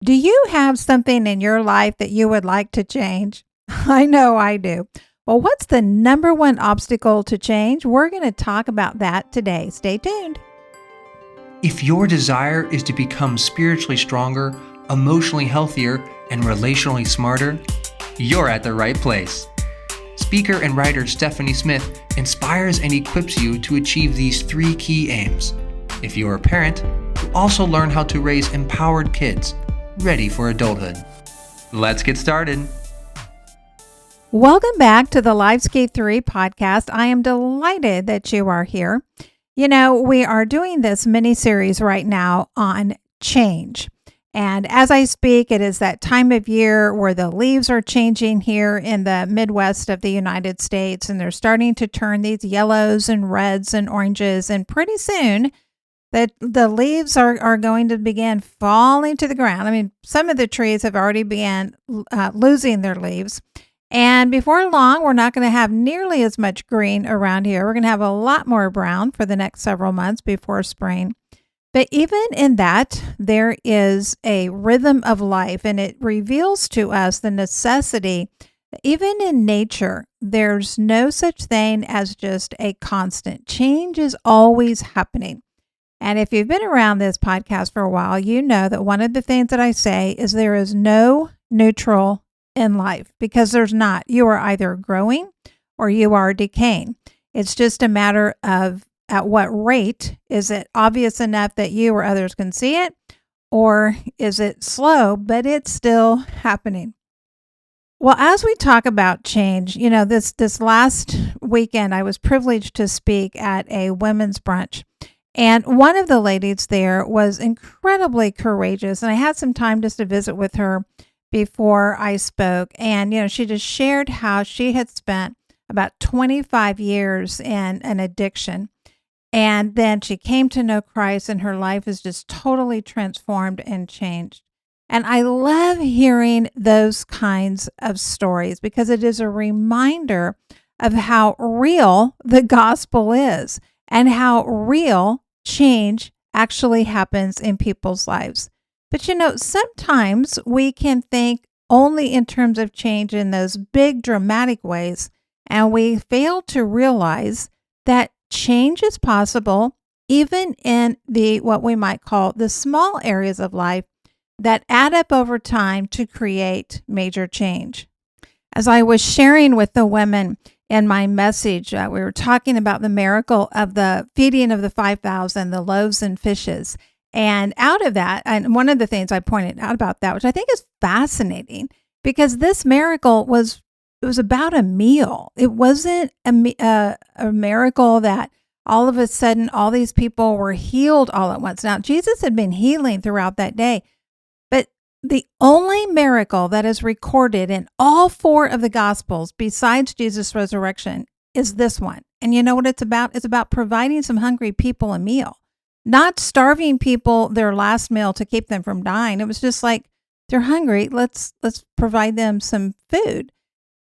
Do you have something in your life that you would like to change? I know I do. Well, what's the number one obstacle to change? We're going to talk about that today. Stay tuned. If your desire is to become spiritually stronger, emotionally healthier, and relationally smarter, you're at the right place. Speaker and writer Stephanie Smith inspires and equips you to achieve these three key aims. If you're a parent, you also learn how to raise empowered kids, ready for adulthood. Let's get started. Welcome back to the Lifescape 3 podcast. I am delighted that you are here. You know, we are doing this mini series right now on change. And as I speak, it is that time of year where the leaves are changing here in the Midwest of the United States, and they're starting to turn these yellows and reds and oranges. And pretty soon, the leaves are going to begin falling to the ground. I mean, some of the trees have already began losing their leaves. And before long, we're not going to have nearly as much green around here. We're going to have a lot more brown for the next several months before spring. But even in that, there is a rhythm of life, and it reveals to us the necessity. Even in nature, there's no such thing as just a constant. Change is always happening. And if you've been around this podcast for a while, you know that one of the things that I say is there is no neutral in life, because there's not. You are either growing or you are decaying. It's just a matter of at what rate. Is it obvious enough that you or others can see it, or is it slow, but it's still happening? Well, as we talk about change, you know, this last weekend, I was privileged to speak at a women's brunch. And one of the ladies there was incredibly courageous. And I had some time just to visit with her before I spoke. And, you know, she just shared how she had spent about 25 years in an addiction. And then she came to know Christ, and her life is just totally transformed and changed. And I love hearing those kinds of stories because it is a reminder of how real the gospel is and how real change actually happens in people's lives. But you know, sometimes we can think only in terms of change in those big dramatic ways, and we fail to realize that change is possible even in the what we might call the small areas of life that add up over time to create major change. As I was sharing with the women in my message, we were talking about the miracle of the feeding of the 5,000, the loaves and fishes. And out of that, and one of the things I pointed out about that, which I think is fascinating, because this miracle was about a meal. It wasn't a miracle that all of a sudden all these people were healed all at once. Now, Jesus had been healing throughout that day, but the only miracle that is recorded in all four of the Gospels besides Jesus' resurrection is this one. And you know what it's about? It's about providing some hungry people a meal, not starving people their last meal to keep them from dying. It was just like, they're hungry. Let's provide them some food.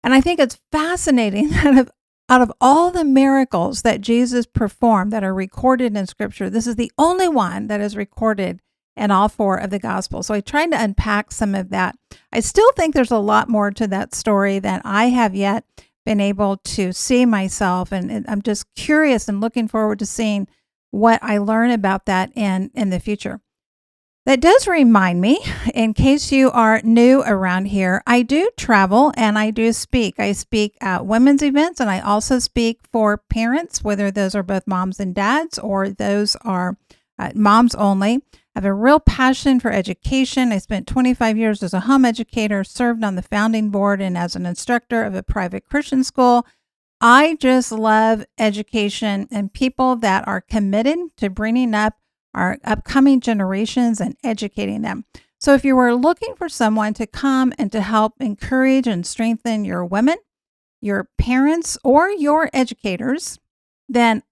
And I think it's fascinating that out of all the miracles that Jesus performed that are recorded in Scripture, this is the only one that is recorded in all four of the Gospels. So I tried to unpack some of that. I still think there's a lot more to that story than I have yet been able to see myself. And I'm just curious and looking forward to seeing what I learn about that in the future. That does remind me, in case you are new around here, I do travel and I do speak. I speak at women's events, and I also speak for parents, whether those are both moms and dads or those are moms only. I have a real passion for education. I spent 25 years as a home educator, served on the founding board and as an instructor of a private Christian school. I just love education and people that are committed to bringing up our upcoming generations and educating them. So if you were looking for someone to come and to help encourage and strengthen your women, your parents, or your educators, then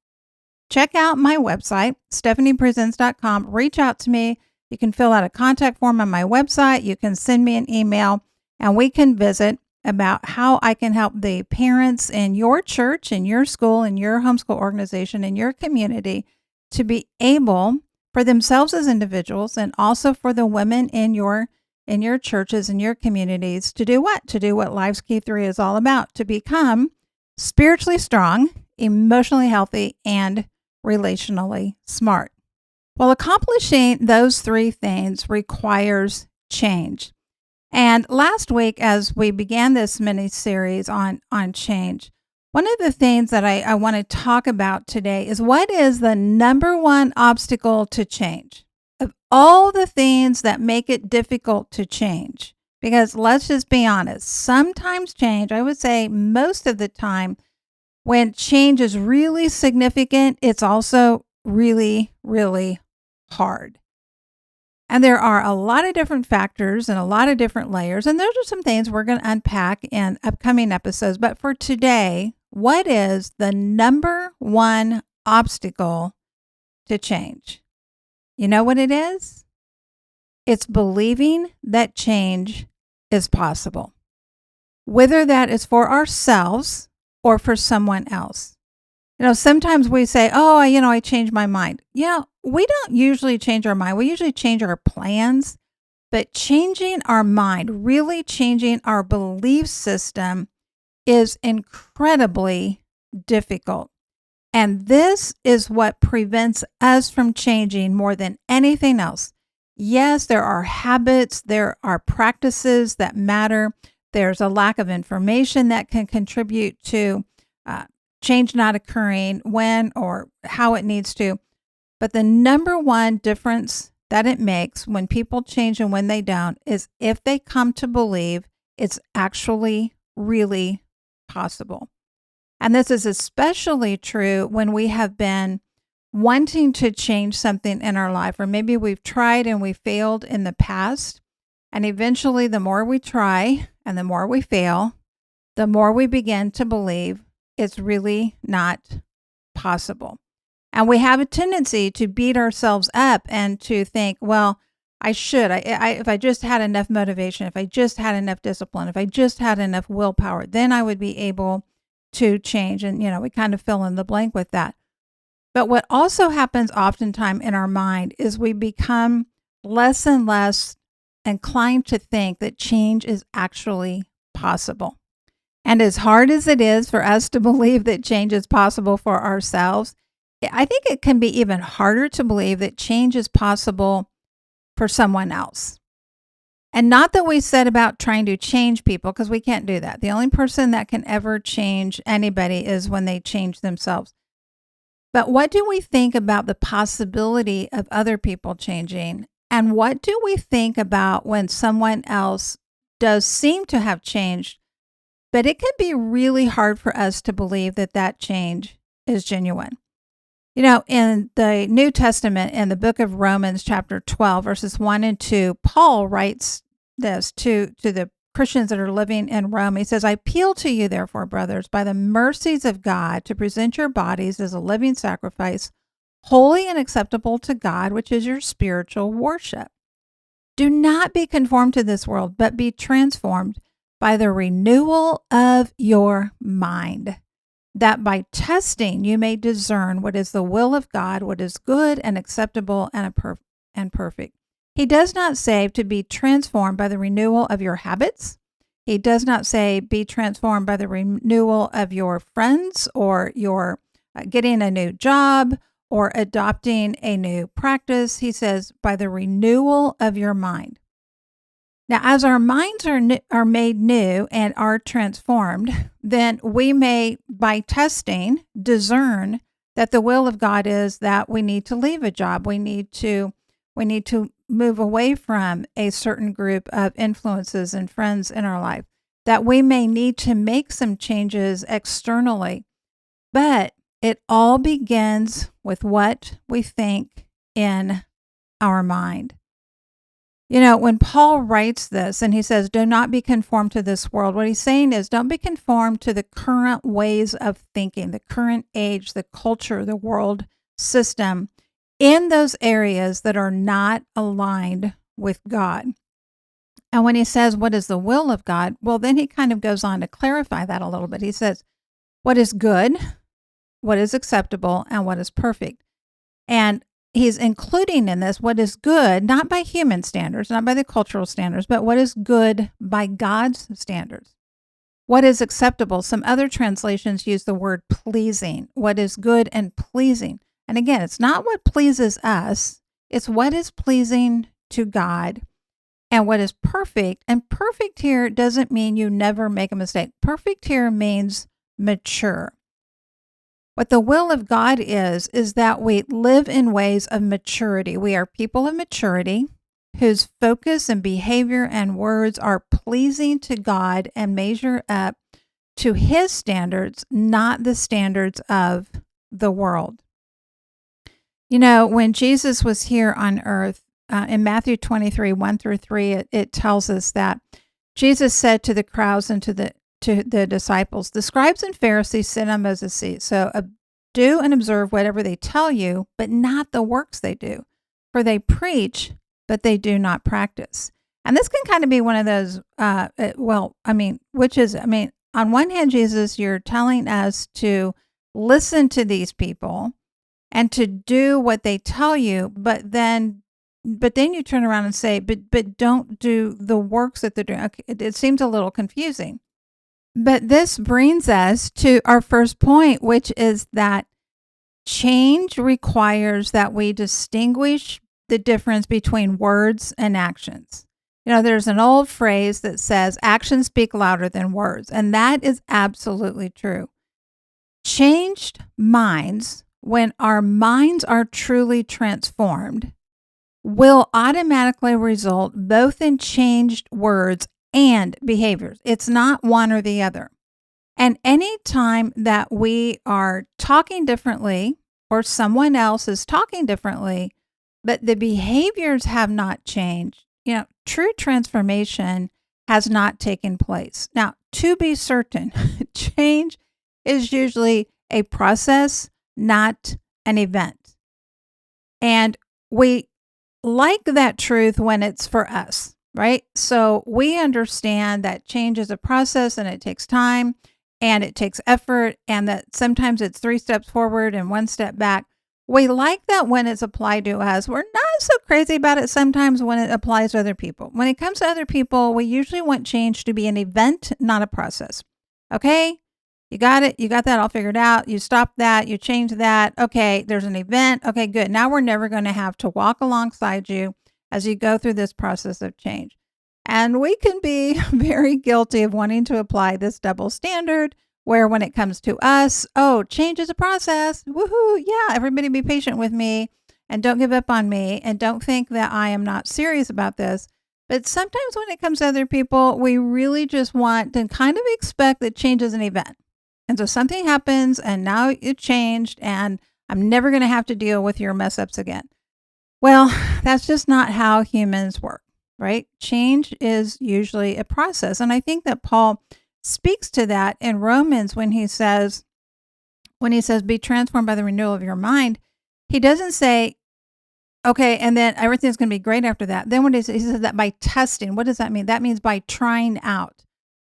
check out my website, stephaniepresents.com. Reach out to me. You can fill out a contact form on my website. You can send me an email, and we can visit about how I can help the parents in your church, in your school, in your homeschool organization, in your community to be able for themselves as individuals and also for the women in your in your churches and your communities to do what? To do what Life's Key 3 is all about, to become spiritually strong, emotionally healthy, and relationally smart. Well, accomplishing those three things requires change. And last week, as we began this mini series on change, one of the things that I want to talk about today is what is the number one obstacle to change? Of all the things that make it difficult to change, because let's just be honest, sometimes change, I would say most of the time, when change is really significant, it's also really, really hard. And there are a lot of different factors and a lot of different layers. And those are some things we're going to unpack in upcoming episodes. But for today, what is the number one obstacle to change? You know what it is? It's believing that change is possible, whether that is for ourselves or for someone else. Sometimes we say, I changed my mind. We don't usually change our mind. We usually change our plans, but changing our mind, really changing our belief system is incredibly difficult. And this is what prevents us from changing more than anything else. Yes, there are habits, there are practices that matter. There's a lack of information that can contribute to change not occurring when or how it needs to. But the number one difference that it makes when people change and when they don't is if they come to believe it's actually really possible. And this is especially true when we have been wanting to change something in our life, or maybe we've tried and we failed in the past. And eventually, the more we try and the more we fail, the more we begin to believe it's really not possible. And we have a tendency to beat ourselves up and to think, well, I should. If I just had enough motivation, if I just had enough discipline, if I just had enough willpower, then I would be able to change. And, we kind of fill in the blank with that. But what also happens oftentimes in our mind is we become less and less inclined to think that change is actually possible. And as hard as it is for us to believe that change is possible for ourselves, I think it can be even harder to believe that change is possible for someone else. And not that we said about trying to change people, because we can't do that. The only person that can ever change anybody is when they change themselves. But what do we think about the possibility of other people changing? And what do we think about when someone else does seem to have changed, but it can be really hard for us to believe that that change is genuine? In the New Testament, in the book of Romans, chapter 12, verses 1 and 2, Paul writes this to the Christians that are living in Rome. He says, I appeal to you, therefore, brothers, by the mercies of God, to present your bodies as a living sacrifice, holy and acceptable to God, which is your spiritual worship. Do not be conformed to this world, but be transformed by the renewal of your mind, that by testing you may discern what is the will of God, what is good and acceptable and perfect. He does not say to be transformed by the renewal of your habits. He does not say be transformed by the renewal of your friends or your getting a new job or adopting a new practice. He says by the renewal of your mind. Now, as our minds are made new and are transformed, then we may, by testing, discern that the will of God is that we need to leave a job. We need to move away from a certain group of influences and friends in our life, that we may need to make some changes externally. But it all begins with what we think in our mind. When Paul writes this and he says, do not be conformed to this world, what he's saying is don't be conformed to the current ways of thinking, the current age, the culture, the world system in those areas that are not aligned with God. And when he says, what is the will of God? Well, then he kind of goes on to clarify that a little bit. He says, what is good, what is acceptable, and what is perfect. And he's including in this what is good, not by human standards, not by the cultural standards, but what is good by God's standards. What is acceptable? Some other translations use the word pleasing. What is good and pleasing? And again, it's not what pleases us, it's what is pleasing to God and what is perfect. And perfect here doesn't mean you never make a mistake. Perfect here means mature. What the will of God is that we live in ways of maturity. We are people of maturity whose focus and behavior and words are pleasing to God and measure up to His standards, not the standards of the world. When Jesus was here on earth, in Matthew 23, 1-3, it tells us that Jesus said to the crowds and to the disciples, the scribes and Pharisees sit on Moses' seat. So do and observe whatever they tell you, but not the works they do. For they preach, but they do not practice. And this can kind of be one of those, on one hand, Jesus, you're telling us to listen to these people and to do what they tell you, but then you turn around and say, but don't do the works that they're doing. Okay, it seems a little confusing. But this brings us to our first point, which is that change requires that we distinguish the difference between words and actions. There's an old phrase that says actions speak louder than words, and that is absolutely true. Changed minds, when our minds are truly transformed, will automatically result both in changed words and behaviors. It's not one or the other. And any time that we are talking differently or someone else is talking differently, but the behaviors have not changed, true transformation has not taken place. Now, to be certain, change is usually a process, not an event. And we like that truth when it's for us, right? So we understand that change is a process and it takes time and it takes effort, and that sometimes it's 3 steps forward and 1 step back. We like that when it's applied to us. We're not so crazy about it sometimes when it applies to other people. When it comes to other people, we usually want change to be an event, not a process. Okay? You got it. You got that all figured out. You stop that. You change that. Okay, there's an event. Okay, good. Now we're never going to have to walk alongside you as you go through this process of change. And we can be very guilty of wanting to apply this double standard where when it comes to us, change is a process. Woohoo. Yeah, everybody be patient with me and don't give up on me and don't think that I am not serious about this. But sometimes when it comes to other people, we really just want to kind of expect that change is an event. And so something happens and now it changed and I'm never going to have to deal with your mess ups again. Well, that's just not how humans work, right? Change is usually a process. And I think that Paul speaks to that in Romans when he says, be transformed by the renewal of your mind. He doesn't say, okay, and then everything's going to be great after that. Then he says that by testing. What does that mean? That means by trying out.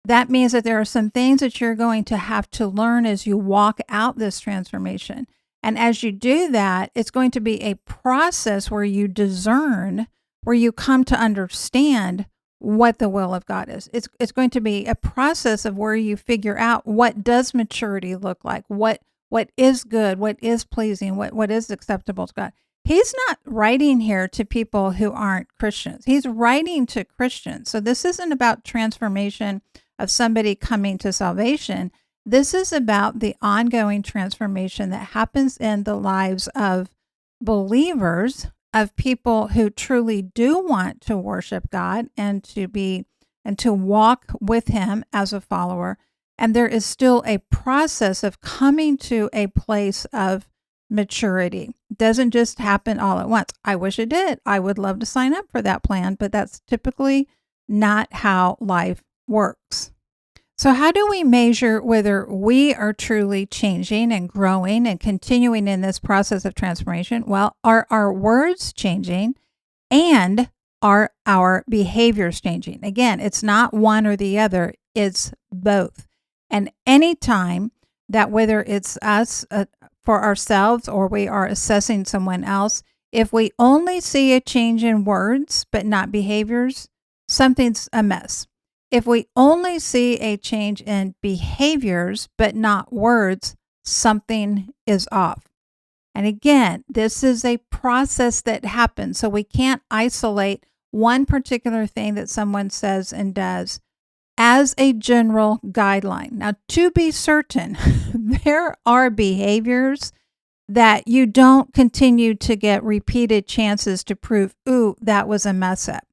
That means that there are some things that you're going to have to learn as you walk out this transformation. And as you do that, it's going to be a process where you discern, where you come to understand what the will of God is. It's going to be a process of where you figure out what does maturity look like, what is good, what is pleasing, what is acceptable to God. He's not writing here to people who aren't Christians. He's writing to Christians. So this isn't about transformation of somebody coming to salvation. This is about the ongoing transformation that happens in the lives of believers, of people who truly do want to worship God and to walk with Him as a follower. And there is still a process of coming to a place of maturity. It doesn't just happen all at once. I wish it did. I would love to sign up for that plan, but that's typically not how life works. So how do we measure whether we are truly changing and growing and continuing in this process of transformation? Well, are our words changing and are our behaviors changing? Again, it's not one or the other, it's both. And anytime that whether it's us for ourselves or we are assessing someone else, If we only see a change in words but not behaviors, something's amiss. If we only see a change in behaviors but not words, something is off. And again, this is a process that happens. So we can't isolate one particular thing that someone says and does as a general guideline. Now, to be certain, there are behaviors that you don't continue to get repeated chances to prove, ooh, that was a mess up.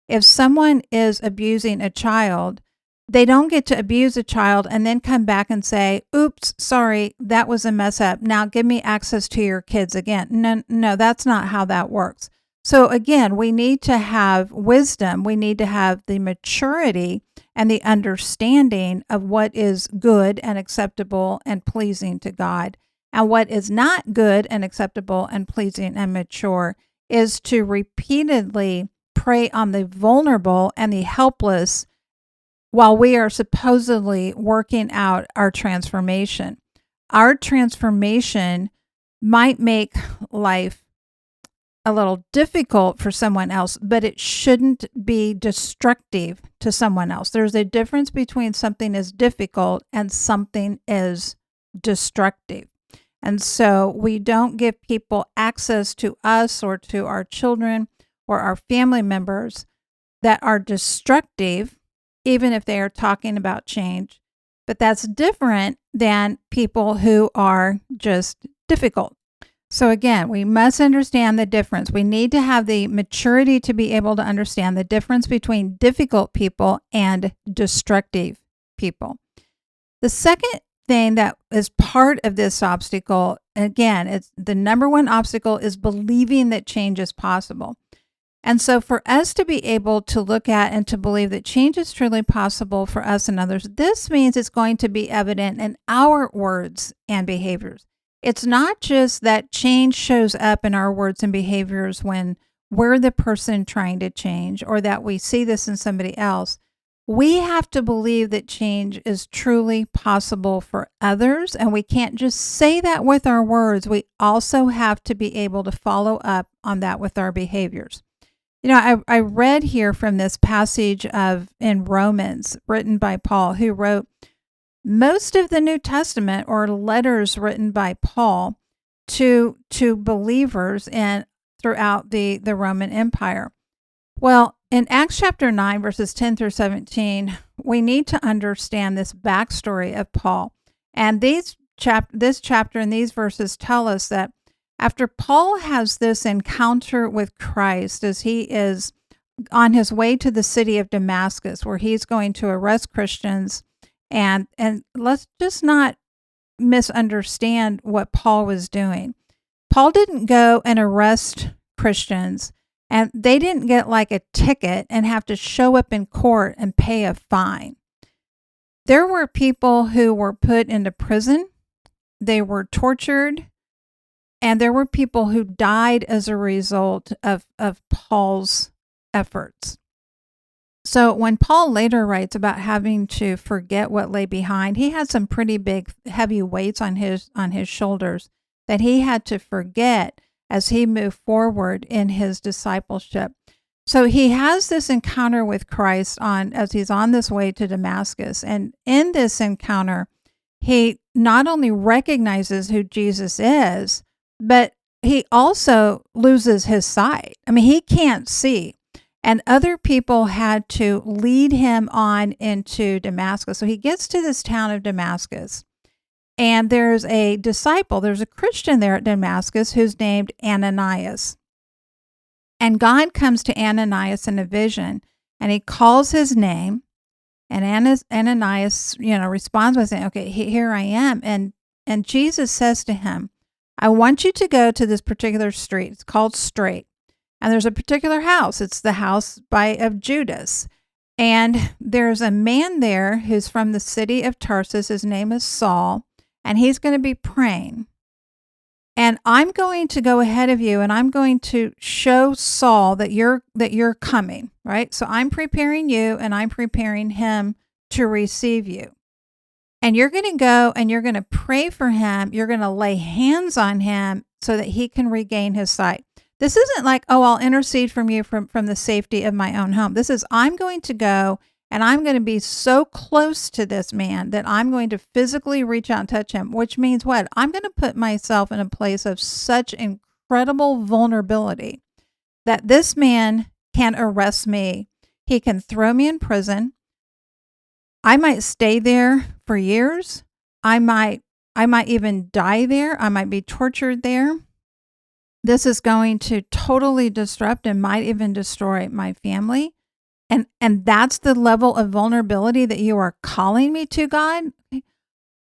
If someone is abusing a child, they don't get to abuse a child and then come back and say, oops, sorry, that was a mess up. Now give me access to your kids again. No, that's not how that works. So again, we need to have wisdom. We need to have the maturity and the understanding of what is good and acceptable and pleasing to God. And what is not good and acceptable and pleasing and mature is to repeatedly prey on the vulnerable and the helpless while we are supposedly working out our transformation. Our transformation might make life a little difficult for someone else, but it shouldn't be destructive to someone else. There's a difference between something is difficult and something is destructive. And so we don't give people access to us or to our children or our family members that are destructive, even if they are talking about change. But that's different than people who are just difficult. So again, we must understand the difference. We need to have the maturity to be able to understand the difference between difficult people and destructive people. The second thing that is part of this obstacle, again, it's the number one obstacle is believing that change is possible. And so for us to be able to look at and to believe that change is truly possible for us and others, this means it's going to be evident in our words and behaviors. It's not just that change shows up in our words and behaviors when we're the person trying to change or that we see this in somebody else. We have to believe that change is truly possible for others, and we can't just say that with our words. We also have to be able to follow up on that with our behaviors. You know, I read here from this passage in Romans written by Paul, who wrote most of the New Testament or letters written by Paul to believers throughout the Roman Empire. Well, in Acts chapter 9, verses 10 through 17, we need to understand this backstory of Paul. And this chapter and these verses tell us that after Paul has this encounter with Christ as he is on his way to the city of Damascus, where he's going to arrest Christians, and let's just not misunderstand what Paul was doing. Paul didn't go and arrest Christians, and they didn't get like a ticket and have to show up in court and pay a fine. There were people who were put into prison, they were tortured, and there were people who died as a result of Paul's efforts. So when Paul later writes about having to forget what lay behind, he had some pretty big, heavy weights on his shoulders that he had to forget as he moved forward in his discipleship. So he has this encounter with Christ as he's on this way to Damascus. And in this encounter, he not only recognizes who Jesus is, but he also loses his sight. I mean, he can't see. And other people had to lead him on into Damascus. So he gets to this town of Damascus, and there's a disciple, there's a Christian there at Damascus who's named Ananias. And God comes to Ananias in a vision, and he calls his name, and Ananias, responds by saying, okay, here I am. And Jesus says to him, I want you to go to this particular street. It's called Straight. And there's a particular house. It's the house of Judas. And there's a man there who's from the city of Tarsus. His name is Saul. And he's going to be praying. And I'm going to go ahead of you, and I'm going to show Saul that you're coming, right? So I'm preparing you, and I'm preparing him to receive you. And you're going to go and you're going to pray for him. You're going to lay hands on him so that he can regain his sight. This isn't like, oh, I'll intercede from you from the safety of my own home. This is, I'm going to go and I'm going to be so close to this man that I'm going to physically reach out and touch him, which means what? I'm going to put myself in a place of such incredible vulnerability that this man can arrest me. He can throw me in prison. I might stay there for years. I might even die there. I might be tortured there. This is going to totally disrupt and might even destroy my family. And that's the level of vulnerability that you are calling me to, God.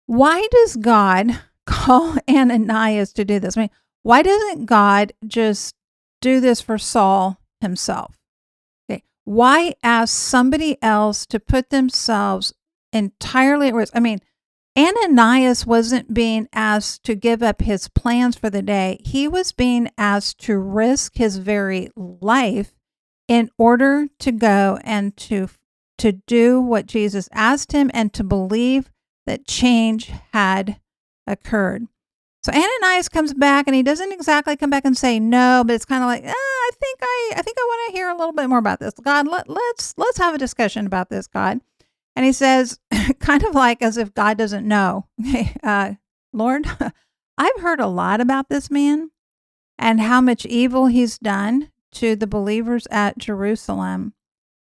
Why does God call Ananias to do this? I mean, why doesn't God just do this for Saul himself? Okay. Why ask somebody else to put themselves entirely at risk? I mean, Ananias wasn't being asked to give up his plans for the day. He was being asked to risk his very life in order to go and to do what Jesus asked him and to believe that change had occurred. So Ananias comes back, and he doesn't exactly come back and say no, but it's kind of like, I think I want to hear a little bit more about this. God, let's have a discussion about this, God. And he says, kind of like as if God doesn't know, Lord, I've heard a lot about this man and how much evil he's done to the believers at Jerusalem.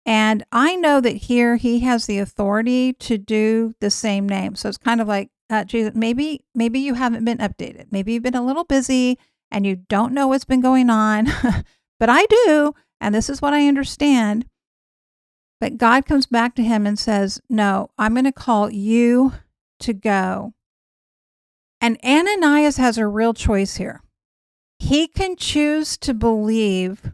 And I know that here he has the authority to do the same name. So it's kind of like, Jesus, maybe you haven't been updated. Maybe you've been a little busy and you don't know what's been going on, but I do. And this is what I understand. But God comes back to him and says, no, I'm going to call you to go. And Ananias has a real choice here. He can choose to believe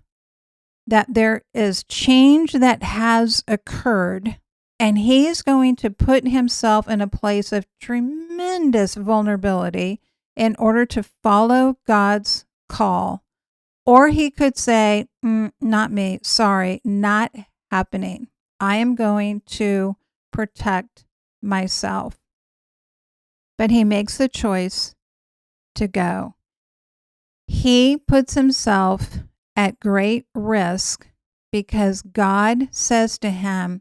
that there is change that has occurred, and he is going to put himself in a place of tremendous vulnerability in order to follow God's call. Or he could say, not me, sorry, not happening. I am going to protect myself. But he makes the choice to go. He puts himself at great risk because God says to him,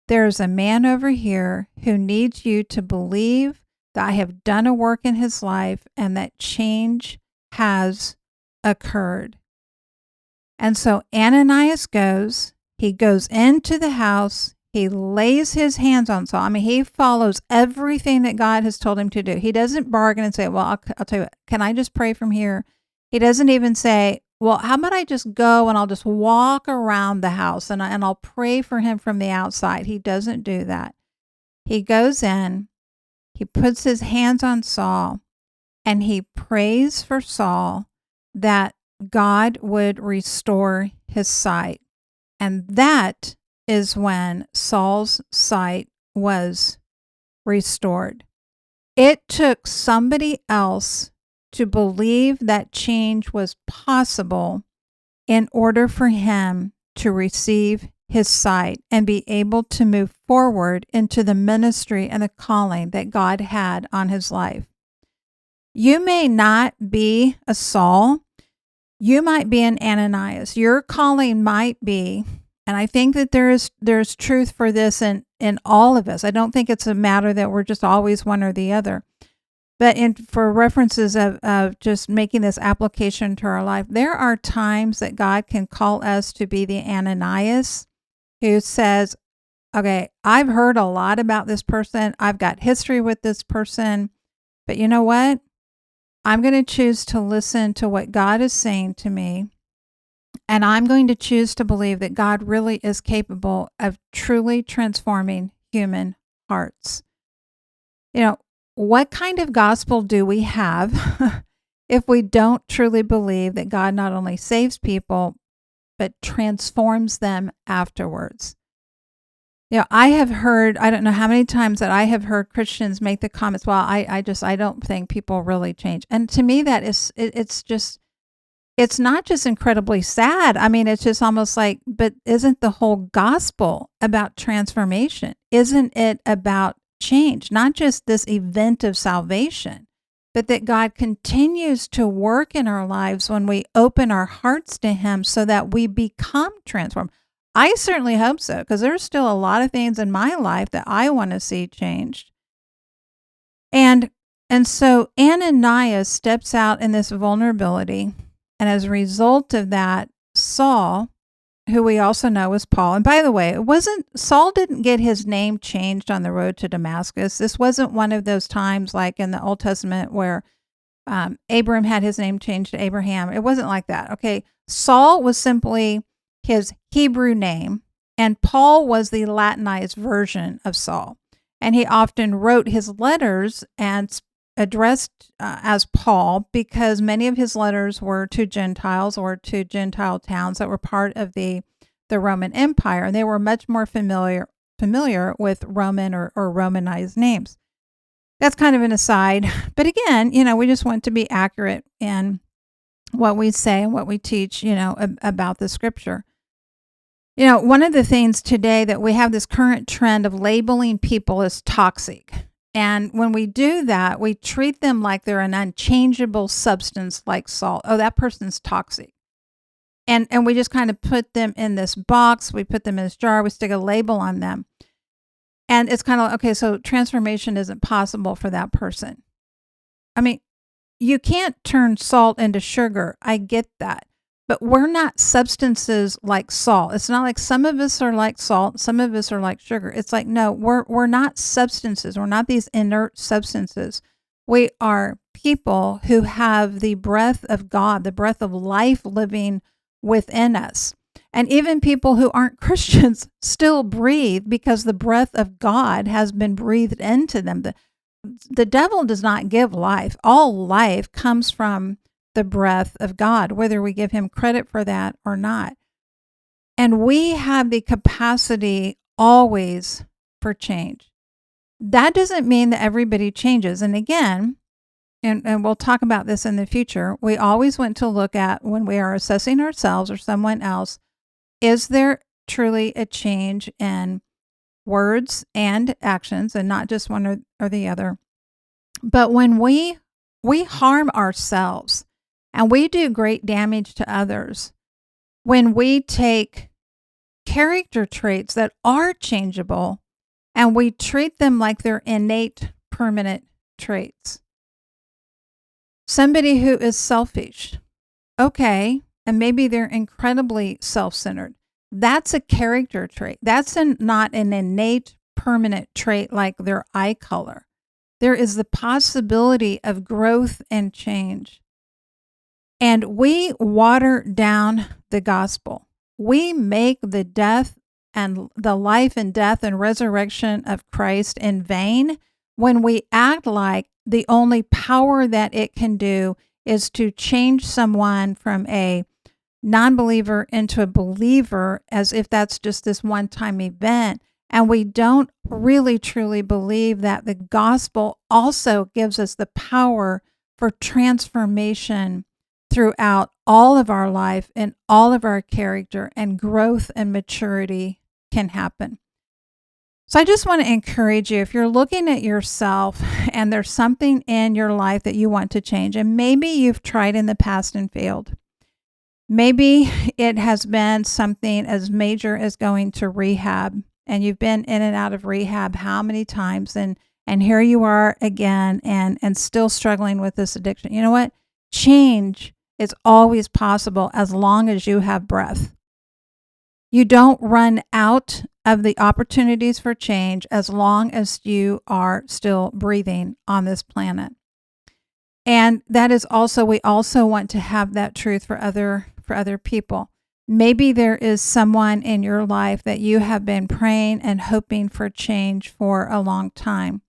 there's a man over here who needs you to believe that I have done a work in his life and that change has occurred. And so Ananias goes, he goes into the house, he lays his hands on Saul. I mean, he follows everything that God has told him to do. He doesn't bargain and say, well, I'll tell you what, can I just pray from here? He doesn't even say, well, how about I just go and I'll just walk around the house and I'll pray for him from the outside. He doesn't do that. He goes in, he puts his hands on Saul, and he prays for Saul that God would restore his sight. And that is when Saul's sight was restored. It took somebody else to believe that change was possible in order for him to receive his sight and be able to move forward into the ministry and the calling that God had on his life. You may not be a Saul. You might be an Ananias. Your calling might be, and I think that there's truth for this in all of us. I don't think it's a matter that we're just always one or the other. But for references of just making this application to our life, there are times that God can call us to be the Ananias who says, okay, I've heard a lot about this person. I've got history with this person. But you know what? I'm going to choose to listen to what God is saying to me. And I'm going to choose to believe that God really is capable of truly transforming human hearts. You know, what kind of gospel do we have if we don't truly believe that God not only saves people, but transforms them afterwards? You know, I have heard, I don't know how many times that I have heard Christians make the comments, well, I don't think people really change. And to me, that is, it's not just incredibly sad. I mean, it's just almost like, but isn't the whole gospel about transformation? Isn't it about change? Not just this event of salvation, but that God continues to work in our lives when we open our hearts to Him so that we become transformed. I certainly hope so, because there's still a lot of things in my life that I want to see changed. And so Ananias steps out in this vulnerability, and as a result of that, Saul, who we also know as Paul, and by the way, Saul didn't get his name changed on the road to Damascus. This wasn't one of those times like in the Old Testament where Abram had his name changed to Abraham. It wasn't like that. Okay. Saul was simply his Hebrew name, and Paul was the Latinized version of Saul. And he often wrote his letters and addressed as Paul, because many of his letters were to Gentiles or to Gentile towns that were part of the Roman Empire, and they were much more familiar with Roman or Romanized names. That's kind of an aside. But again, we just want to be accurate in what we say and what we teach, about the scripture. One of the things today that we have this current trend of labeling people as toxic. And when we do that, we treat them like they're an unchangeable substance like salt. Oh, that person's toxic. And we just kind of put them in this box. We put them in this jar. We stick a label on them. And it's kind of like, okay, so transformation isn't possible for that person. I mean, you can't turn salt into sugar. I get that. But we're not substances like salt. It's not like some of us are like salt, some of us are like sugar. It's like, no, we're not substances. We're not these inert substances. We are people who have the breath of God, the breath of life living within us. And even people who aren't Christians still breathe because the breath of God has been breathed into them. The devil does not give life. All life comes from the breath of God, whether we give him credit for that or not. And we have the capacity always for change. That doesn't mean that everybody changes. And again, and we'll talk about this in the future, we always want to look at when we are assessing ourselves or someone else, is there truly a change in words and actions, and not just one or the other? But when we harm ourselves, and we do great damage to others when we take character traits that are changeable and we treat them like they're innate, permanent traits. Somebody who is selfish, okay, and maybe they're incredibly self-centered. That's a character trait. That's not an innate, permanent trait like their eye color. There is the possibility of growth and change. And we water down the gospel. We make the death and the life and death and resurrection of Christ in vain when we act like the only power that it can do is to change someone from a non-believer into a believer, as if that's just this one-time event. And we don't really truly believe that the gospel also gives us the power for transformation throughout all of our life and all of our character, and growth and maturity can happen. So I just want to encourage you, if you're looking at yourself and there's something in your life that you want to change, and maybe you've tried in the past and failed. Maybe it has been something as major as going to rehab, and you've been in and out of rehab how many times, and here you are again and still struggling with this addiction. You know what? Change is always possible as long as you have breath. You don't run out of the opportunities for change as long as you are still breathing on this planet. And that is also, we also want to have that truth for other people. Maybe there is someone in your life that you have been praying and hoping for change for a long time.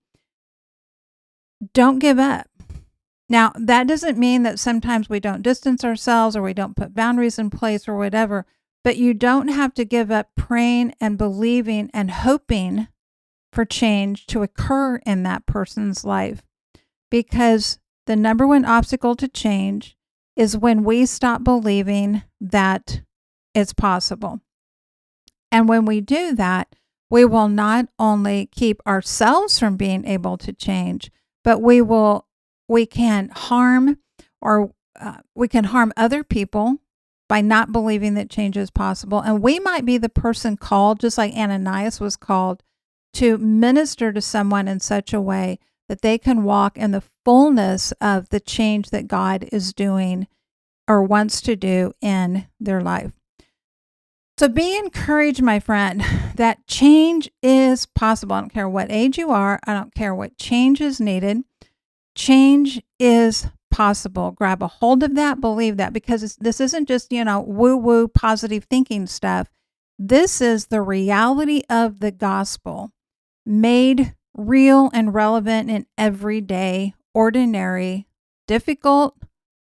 Don't give up. Now, that doesn't mean that sometimes we don't distance ourselves or we don't put boundaries in place or whatever, but you don't have to give up praying and believing and hoping for change to occur in that person's life. Because the number one obstacle to change is when we stop believing that it's possible. And when we do that, we will not only keep ourselves from being able to change, but we will we can harm or we can harm other people by not believing that change is possible. And we might be the person called, just like Ananias was called, to minister to someone in such a way that they can walk in the fullness of the change that God is doing or wants to do in their life. So be encouraged, my friend, that change is possible. I don't care what age you are. I don't care what change is needed. Change is possible. Grab a hold of that, believe that, because this isn't just, woo-woo positive thinking stuff. This is the reality of the gospel made real and relevant in everyday, ordinary, difficult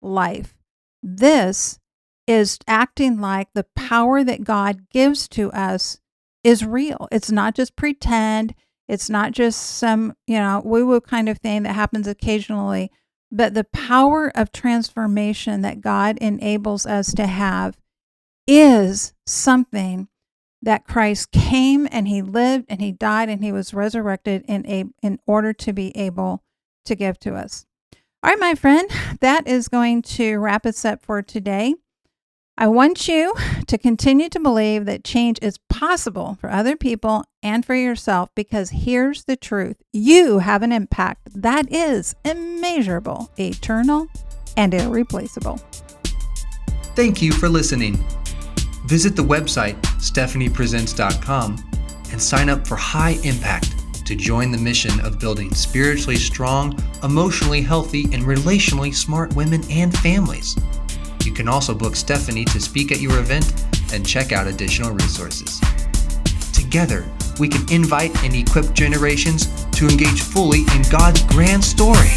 life. This is acting like the power that God gives to us is real. It's not just pretend. It's not just some, woo-woo kind of thing that happens occasionally, but the power of transformation that God enables us to have is something that Christ came and he lived and he died and he was resurrected in order to be able to give to us. All right, my friend, that is going to wrap us up for today. I want you to continue to believe that change is possible for other people and for yourself, because here's the truth. You have an impact that is immeasurable, eternal, and irreplaceable. Thank you for listening. Visit the website stephaniepresents.com and sign up for High Impact to join the mission of building spiritually strong, emotionally healthy, and relationally smart women and families. You can also book Stephanie to speak at your event and check out additional resources. Together, we can invite and equip generations to engage fully in God's grand story.